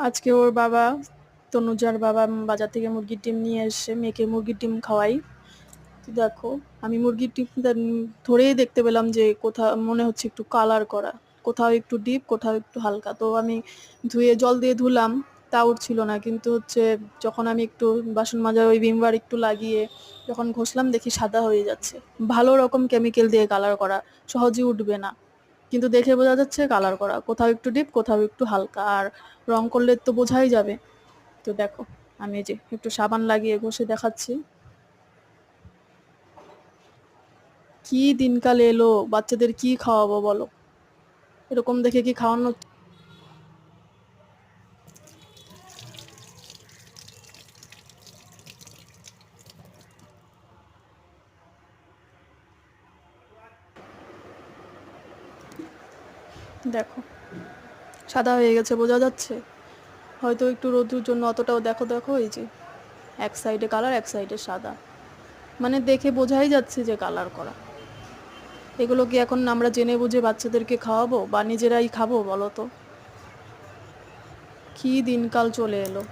আজকে ওর বাবা, তনুজার বাবা বাজার থেকে মুরগির ডিম নিয়ে এসে মেয়েকে মুরগির ডিম খাওয়াই। তো দেখো, আমি মুরগির ডিমটা ধরেই দেখতে পেলাম যে কোথাও মনে হচ্ছে একটু কালার করা, কোথাও একটু ডিপ, কোথাও একটু হালকা। তো আমি ধুয়ে জল দিয়ে ধুলাম, তা উঠছিল না। কিন্তু হচ্ছে যখন আমি একটু বাসন মাজার ওই ভিমবার একটু লাগিয়ে যখন ঘষলাম, দেখি সাদা হয়ে যাচ্ছে। ভালো রকম কেমিক্যাল দিয়ে কালার করা, সহজে উঠবে না। কিন্তু দেখে বোঝা যাচ্ছে কালার করা, কোথাও একটু ডিপ, কোথাও একটু হালকা। আর রং করলে তো বোঝাই যাবে। তো দেখো, আমি এই যে একটু সাবান লাগিয়ে ঘষে দেখাচ্ছি। কি দিনকাল এলো, বাচ্চাদের কি খাওয়াবো বলো? এরকম দেখে কি খাওয়ানো? দেখো, সাদা হয়ে গেছে, বোঝা যাচ্ছে। হয়তো একটু রোদ্রুর জন্য অতটাও, দেখো দেখো, এই যে এক সাইডে কালার, এক সাইডে সাদা। মানে দেখে বোঝাই যাচ্ছে যে কালার করা। এগুলো কি এখন আমরা জেনে বুঝে বাচ্চাদেরকে খাওয়াবো বা নিজেরাই খাবো বলো তো? কি দিনকাল চলে এলো।